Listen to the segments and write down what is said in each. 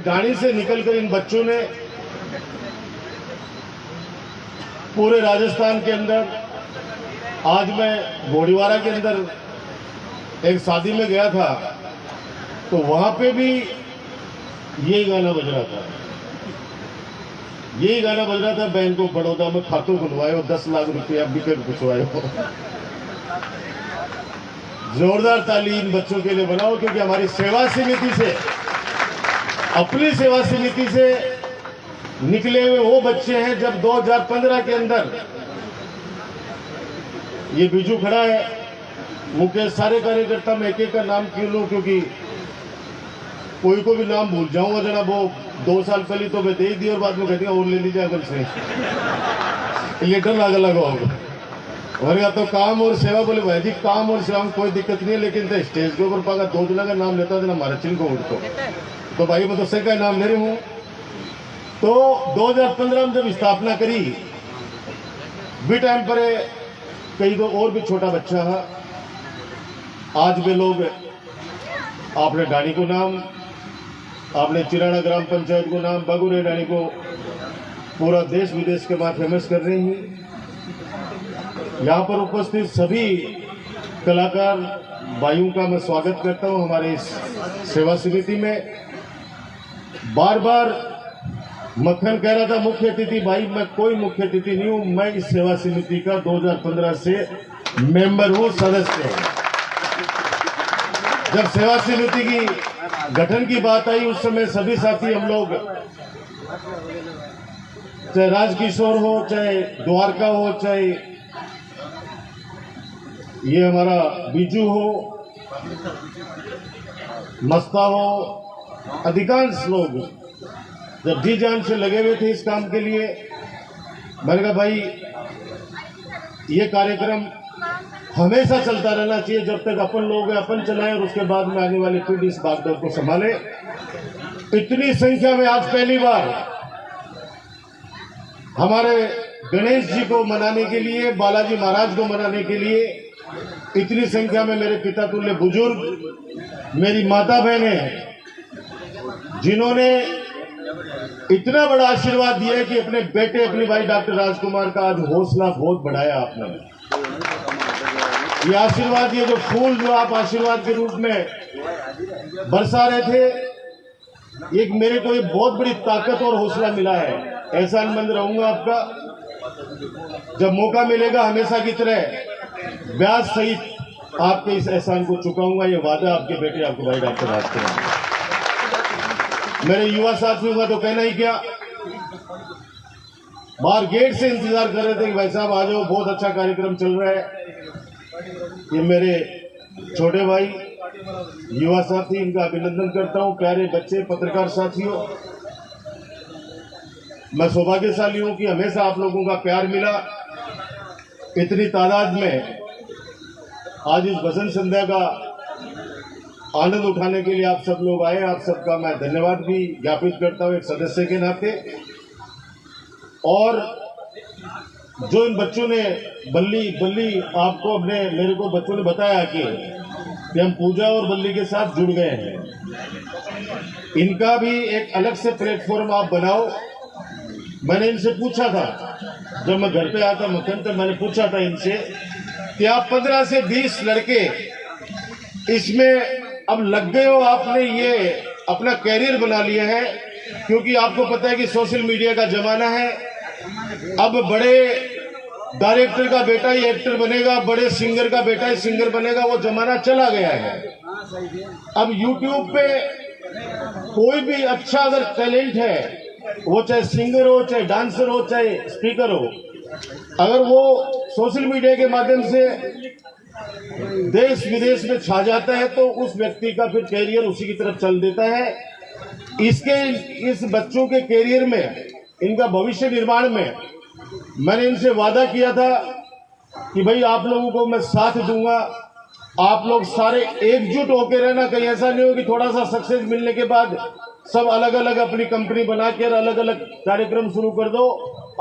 गाड़ी से निकलकर इन बच्चों ने पूरे राजस्थान के अंदर, आज मैं घोड़ीवाड़ा के अंदर एक शादी में गया था तो वहां पे भी यही गाना बज रहा था, यही गाना बज रहा था। बैंक ऑफ बड़ौदा में खातों खुलवाए हो, 10 लाख रुपया बिकर घुसवाए हो। जोरदार ताली इन बच्चों के लिए बनाओ, क्योंकि हमारी सेवा समिति से, अपनी सेवा समिति से निकले हुए वो बच्चे हैं। जब 2015 के अंदर ये बिजू खड़ा है, मुकेश, सारे कार्यकर्ता में एक एक का नाम क्यों लूं, क्योंकि कोई को भी नाम भूल जाऊंगा जनाब। वो 2 साल पहले तो मैं दे दी और बाद में कहती और ले लीजिए अगर से लेटर लगा होगा। और या तो काम और सेवा, बोले भाई जी काम और सेवा में कोई दिक्कत नहीं है, लेकिन तो स्टेज के ऊपर पागा 2 जना का नाम लेता था ना, हमारा चिन्ह को उठो तो भाई मैं तो सही का नाम ले रही हूँ। तो 2015 में जब स्थापना करी, भी टाइम पर कई तो और भी छोटा बच्चा है। आज वे लोग, आपने डाणी को नाम, आपने चिराना ग्राम पंचायत को नाम, बगुरे डाणी को पूरा देश विदेश के बाद फेमस कर रही हैं। यहाँ पर उपस्थित सभी कलाकार भाइयों का मैं स्वागत करता हूँ हमारे इस सेवा समिति में। बार बार मक्खन कह रहा था मुख्य अतिथि, भाई मैं कोई मुख्य अतिथि नहीं हूँ, मैं इस सेवा समिति का 2015 से मेंबर हूँ, सदस्य हूँ। जब सेवा समिति की गठन की बात आई उस समय सभी साथी हम लोग, चाहे राजकिशोर हो, चाहे द्वारका हो, चाहे ये हमारा बीजू हो, मस्ता हो, अधिकांश लोग जब जी जान से लगे हुए थे इस काम के लिए। मैंने कहा भाई ये कार्यक्रम हमेशा चलता रहना चाहिए, जब तक अपन लोग अपन चलाएं और उसके बाद में आने वाली पीढ़ी इस बागडोर को संभाले। इतनी संख्या में आज पहली बार हमारे गणेश जी को मनाने के लिए, बालाजी महाराज को मनाने के लिए इतनी संख्या में मेरे पिता तुल्य बुजुर्ग, मेरी माता बहनें, जिन्होंने इतना बड़ा आशीर्वाद दिया कि अपने बेटे, अपनी भाई डॉक्टर राजकुमार का आज हौसला बहुत बढ़ाया आपने। ये आशीर्वाद, ये जो फूल जो आप आशीर्वाद के रूप में बरसा रहे थे, एक मेरे को एक बहुत बड़ी ताकत और हौसला मिला है। एहसानमंद रहूंगा आपका, जब मौका मिलेगा हमेशा की तरह ब्याज सहित आपके इस एहसान को चुकाऊंगा। ये वादा आपके बेटे, आपके भाई डॉक्टर राजकुमार। मेरे युवा साथियों का तो कहना ही क्या, बाहर गेट से इंतजार कर रहे थे कि भाई साहब आ जाओ, बहुत अच्छा कार्यक्रम चल रहा है। ये मेरे छोटे भाई युवा साथी, इनका अभिनंदन करता हूं। प्यारे बच्चे, पत्रकार साथियों, मैं सौभाग्यशाली हूं कि हमेशा आप लोगों का प्यार मिला। इतनी तादाद में आज इस वसंत संध्या का आनंद उठाने के लिए आप सब लोग आए। आप सबका मैं धन्यवाद भी ज्ञापित करता हूं एक सदस्य के नाते। और जो इन बच्चों ने बल्ली आपको अपने, मेरे को बच्चों ने बताया कि हम पूजा और बल्ली के साथ जुड़ गए हैं, इनका भी एक अलग से प्लेटफॉर्म आप बनाओ। मैंने इनसे पूछा था, जब मैं घर पे आया था मक्खन, तो मैंने पूछा था इनसे कि आप 15 से 20 लड़के इसमें अब लग गए हो, आपने ये अपना कैरियर बना लिया है, क्योंकि आपको पता है कि सोशल मीडिया का जमाना है। अब बड़े डायरेक्टर का बेटा ही एक्टर बनेगा, बड़े सिंगर का बेटा ही सिंगर बनेगा, वो जमाना चला गया है। अब यूट्यूब पे कोई भी अच्छा अगर टैलेंट है, वो चाहे सिंगर हो, चाहे डांसर हो, चाहे स्पीकर हो, अगर वो सोशल मीडिया के माध्यम से देश विदेश में छा जाता है तो उस व्यक्ति का फिर कैरियर उसी की तरफ चल देता है। इस बच्चों के कैरियर में, इनका भविष्य निर्माण में मैंने इनसे वादा किया था कि भाई आप लोगों को मैं साथ दूंगा, आप लोग सारे एकजुट होकर रहना। कहीं ऐसा नहीं हो कि थोड़ा सा सक्सेस मिलने के बाद सब अलग अलग अपनी कंपनी बना कर अलग अलग कार्यक्रम शुरू कर दो।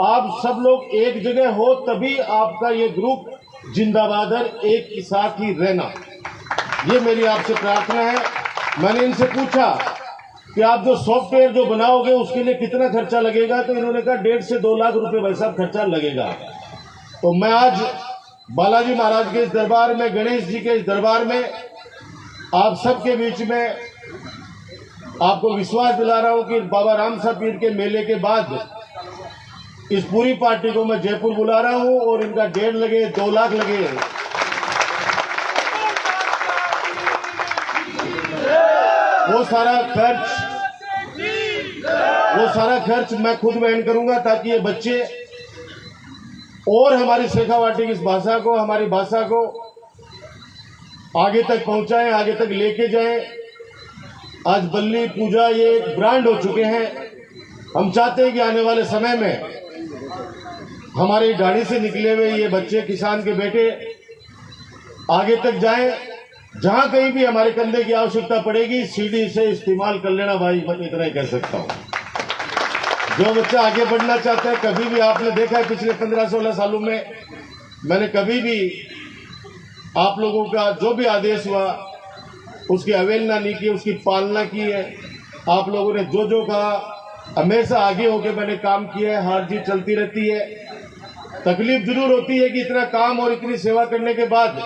आप सब लोग एक जगह हो तभी आपका ये ग्रुप जिंदाबाद है, एक साथ ही रहना, ये मेरी आपसे प्रार्थना है। मैंने इनसे पूछा कि आप जो सॉफ्टवेयर जो बनाओगे उसके लिए कितना खर्चा लगेगा, तो इन्होंने कहा 1.5 से 2 लाख रुपए भाई साहब खर्चा लगेगा। तो मैं आज बालाजी महाराज के इस दरबार में, गणेश जी के इस दरबार में आप सबके बीच में आपको विश्वास दिला रहा हूं कि बाबा रामसा पीर के मेले के बाद इस पूरी पार्टी को मैं जयपुर बुला रहा हूं और इनका 1.5 लगे 2 लाख लगे, वो सारा खर्च मैं खुद वहन करूंगा, ताकि ये बच्चे और हमारी शेखावाटी की इस भाषा को, हमारी भाषा को आगे तक पहुंचाएं, आगे तक लेके जाएं। आज बल्ली पूजा ये एक ब्रांड हो चुके हैं। हम चाहते हैं कि आने वाले समय में हमारी गाड़ी से निकले हुए ये बच्चे, किसान के बेटे आगे तक जाएं। जहां कहीं भी हमारे कंधे की आवश्यकता पड़ेगी, सीढ़ी से इस्तेमाल कर लेना भाई, मैं इतना ही कह सकता हूं। जो बच्चा आगे बढ़ना चाहता है, कभी भी आपने देखा है पिछले 15-16 सालों में मैंने कभी भी आप लोगों का जो भी आदेश हुआ उसकी अवहेलना नहीं की, उसकी पालना की है। आप लोगों ने जो जो कहा हमेशा आगे होकर मैंने काम किया है। हार जीत चलती रहती है, तकलीफ जरूर होती है कि इतना काम और इतनी सेवा करने के बाद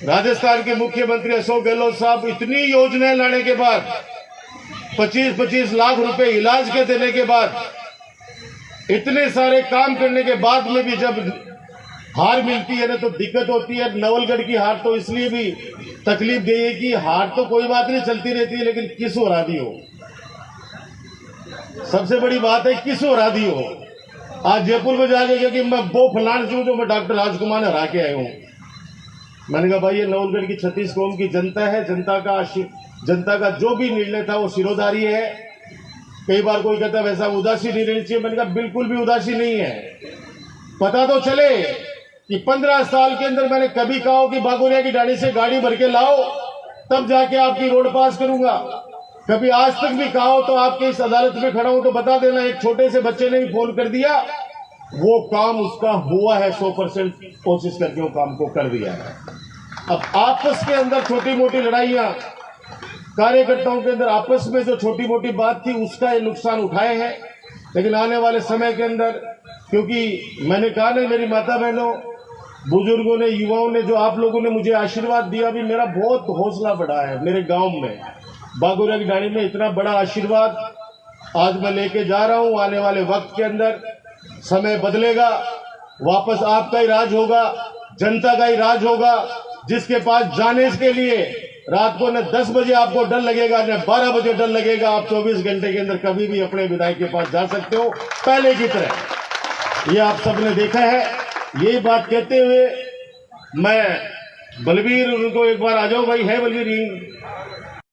राजस्थान के मुख्यमंत्री अशोक गहलोत साहब इतनी योजनाएं लाने के बाद, 25-25 लाख रुपए इलाज के देने के बाद, इतने सारे काम करने के बाद में भी जब हार मिलती है ना तो दिक्कत होती है। नवलगढ़ की हार तो इसलिए भी तकलीफ दी है कि हार तो कोई बात नहीं, चलती रहती है, लेकिन किस हो राधी हो, सबसे बड़ी बात है किस हो राधी हो। आज जयपुर में जाके कि मैं वो फलान हूं जो मैं डॉक्टर राजकुमार हरा के आया हूं। मैंने कहा भाई ये नवलगढ़ की 36 कौम की जनता है, जनता का जो भी निर्णय था वो सिरोधारी है। कई बार कोई कहता है वैसा उदासी नहीं रहनी चाहिए, मैंने कहा बिल्कुल भी उदासी नहीं है। पता तो चले कि 15 साल के अंदर मैंने कभी कहा हो कि बागोरिया की डाणी से गाड़ी भर के लाओ तब जाके आपकी रोड पास करूंगा। कभी आज तक भी कहा हो तो आपके इस अदालत में खड़ा हूं तो बता देना। एक छोटे से बच्चे ने भी फोन कर दिया, वो काम उसका हुआ है, 100% कोशिश करके वो काम को कर दिया है। अब आपस के अंदर छोटी मोटी लड़ाइयां, कार्यकर्ताओं के अंदर आपस में जो छोटी मोटी बात थी उसका ये नुकसान उठाए हैं। लेकिन आने वाले समय के अंदर, क्योंकि मैंने कहा ना मेरी माता बहनों, बुजुर्गों ने, युवाओं ने, जो आप लोगों ने मुझे आशीर्वाद दिया, भी मेरा बहुत हौसला बढ़ा है। मेरे गांव में बागोरिया की डाणी में इतना बड़ा आशीर्वाद आज मैं लेके जा रहा हूं। आने वाले वक्त के अंदर समय बदलेगा, वापस आपका ही राज होगा, जनता का ही राज होगा, जिसके पास जाने के लिए रात को न 10 बजे आपको डर लगेगा न 12 बजे डर लगेगा। आप 24 घंटे के अंदर कभी भी अपने विधायक के पास जा सकते हो पहले की तरह। ये आप सबने देखा है। यही बात कहते हुए मैं बलबीर, उनको एक बार आ जाओ भाई, है बलबीर